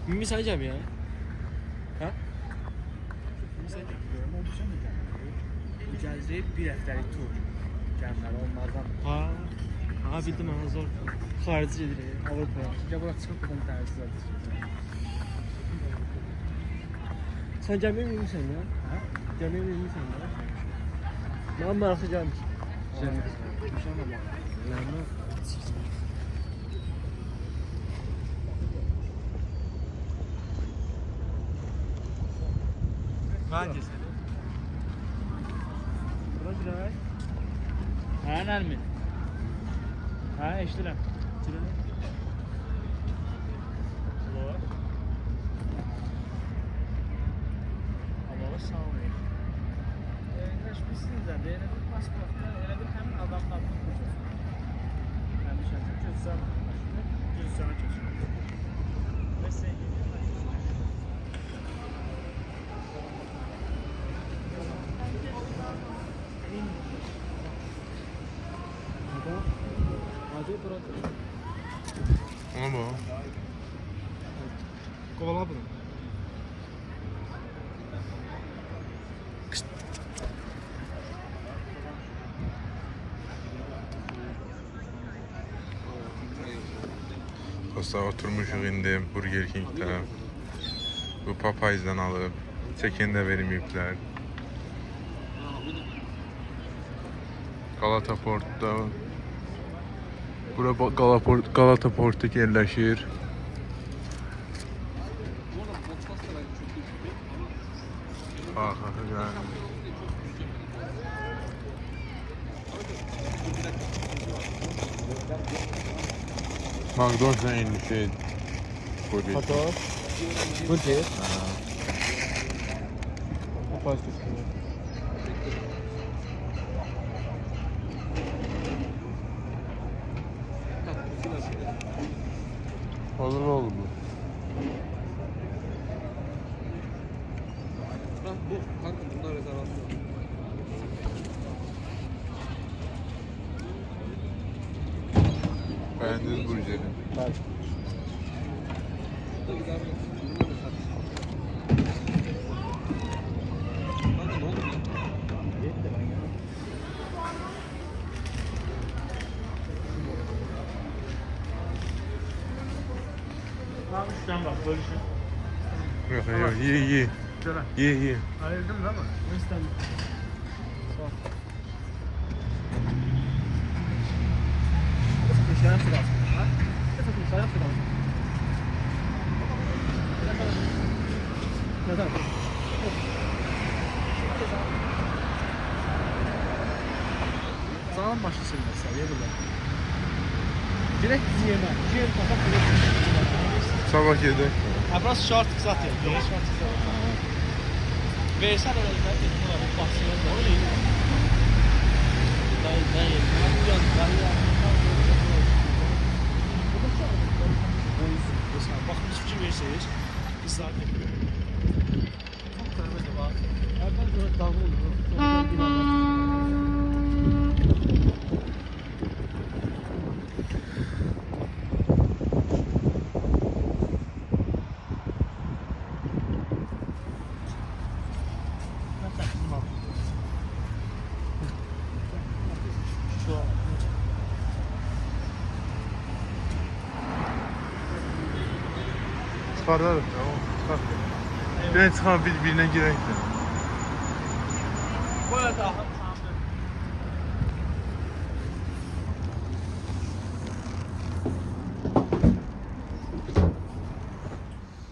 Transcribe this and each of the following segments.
Mimi sen cəm ya? Ha? Bu gəzir bir həftəlik tur. Gəmlər olmazdan. Ha. Ha bildim mən zor. Xarici gedirik Avropaya. Ya bura çıxıb buradan dərsiz alır. Sen gəmiyə minmisən ya? Hə? Gəmiyə minmisən ya? Mən maraqlı gəlmiş. Lama. Hadi sen. Bura girer. Hə, Nərmin? Hə, eşidirəm. Alo. Alo, sağ olun. Nəşmisiniz də, elə bir pasportda, elə bir həmin adamlardan köçürsün. Həmin şəkil köçsən, Gürcüstana köçürür. Və sən Hadi bura. Ona bu. Kovala bunu. Dostlar oturmuşuq indi Burger King'də. Bu Popeyes'dən alıb. Çekin də verməyiblər. Galata Port'da. Bura Galata Port'ta yerləşir. Bax, gəlin. McDonald's'dan eyni şey. Burger. Hatta. Burger. Papaz düşüyor. Olur oldu bu. Bu kanka bunlar rezervasyon. Beğendiniz burgeri. Evet. Tamam, üstten bak, bölüşün. Yok yok ye. Şöyle. Ye. Ayırdım değil mi? Üstten. Dışarı sıra. Ha? Dışarı sıra. Neden? Zaman başı silmezse, ye burada. Direkt yeme. Ciğer kapak. Sabah yedi. Ha burası şartık zaten. Şartık zaten. Veysel öyle bir var. Bahsediyor da öyle. Ben yedim. Bakın hiçbir şey verirseniz kızlar gibi. Çok görmedi bak. Erken sonra dalga olur. Çıkarlarım. Tamam. Ben çıkan birbirine girek de. Böyle daha.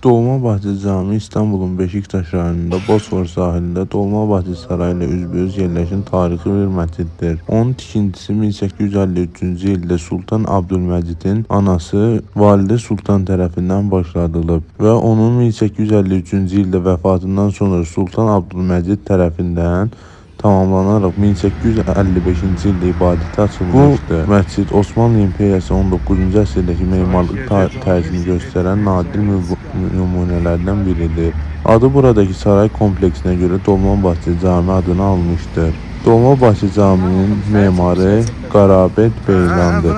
Dolmabahçe Cami İstanbul'un Beşiktaş rayonunda Bosfor sahilində Dolmabahçe Sarayı ilə üzbəüz yerləşən tarixi bir məsciddir. Onun tikintisi 1853-cü ildə Sultan Abdülməcidin anası Validə Sultan tərəfindən başladılıb və onun 1853-cü ildə vəfatından sonra Sultan Abdülməcid tərəfindən tamamlanaraq 1855-ci ildə ibadətə açılmışdır. Bu məscid Osmanlı İmperiyası 19-cu əsrdəki memarlıq tərzini göstərən nadir nümunələrdən biridir. Adı buradakı saray kompleksinə görə Dolmabahçe Cami adını almışdır. Dolmabahçe Caminin memarı Qarabet Beylandır.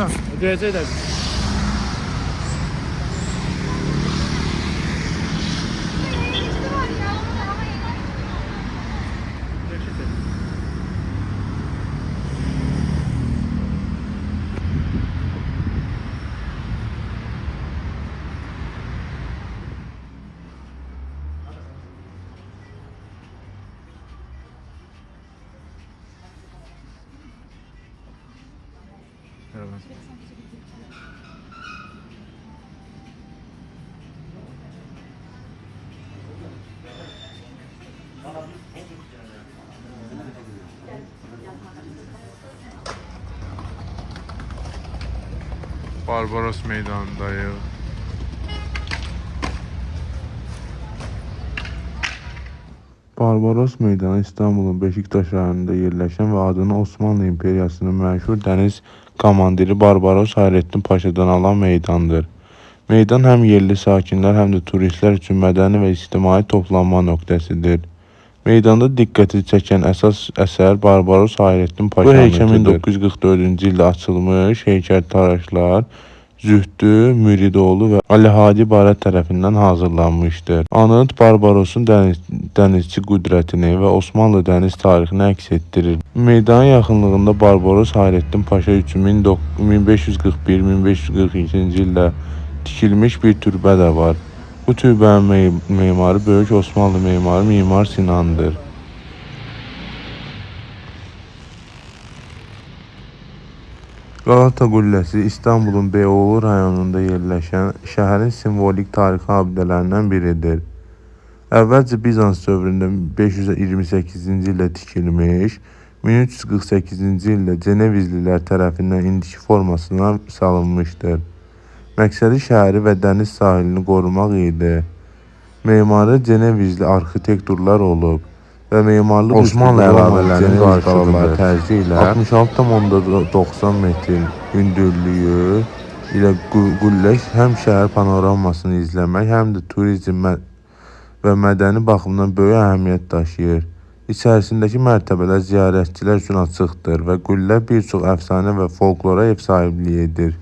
Barbaros meydanındayıq. Barbaros meydanı İstanbulun Beşiktaş rayonunda yerləşən və adını Osmanlı İmperiyasının məşhur dəniz komandiri Barbaros Hayrettin Paşadan alan meydandır. Meydan həm yerli sakinlər, həm də turistlər üçün mədəni və ictimai toplanma nöqtəsidir. Meydanda diqqəti çəkən əsas əsər Barbaros Hayrettin Paşa anıtıdır. Bu heykəl 1944-cü ildə açılmış heykəltaraşlar Zühdü Müridoğlu və Ali Hadi Barət tərəfindən hazırlanmışdır. Anıt Barbaros'un dənizçi qüdrətini və Osmanlı dəniz tarixini əks etdirir. Meydanın yaxınlığında Barbaros Hayrettin Paşa üçün 1541-1542-ci ildə tikilmiş bir türbə də var. Bu türbənin memarı Böyük Osmanlı memarı Mimar Sinan'dır. Galata Qülləsi İstanbulun Beyoğlu rayonunda yerləşən şəhərin simvolik tarixi abidələrindən biridir. Əvvəlcə Bizans dövründə 528-ci ildə tikilmiş, 1348-ci ildə Cenevizlilər tərəfindən indiki formasına salınmışdır. Məqsədi şəhəri və dəniz sahilini qorumaq idi. Memarı Cenevizli arxitektorlar olub və memarlıq Osmanlı əlavələrinin qarşılıqları tərzi ilə 66,90 metr hündürlüyü ilə qüllə həm şəhər panoramasını izləmək, həm də turizm və mədəni baxımdan böyük əhəmiyyət daşıyır. İçərisindəki mərtəbələr ziyarətçilər üçün açıqdır və qüllə bir çox əfsanə və folklora ev sahibliyi edir.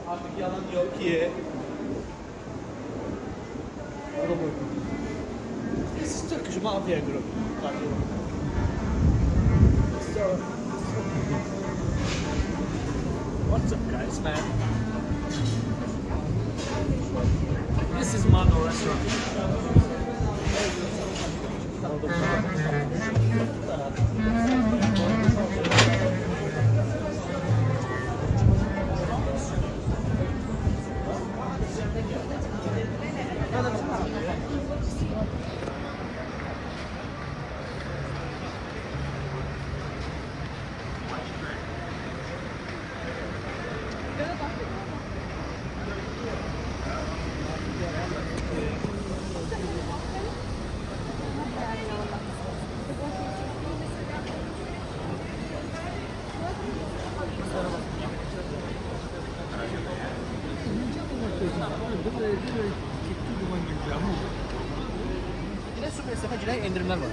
Artık yalan yok ki. This is Turkish Mafia Group. What's up, guys, man? This is Mano Restaurant. Bir de süper sefer indirimler var.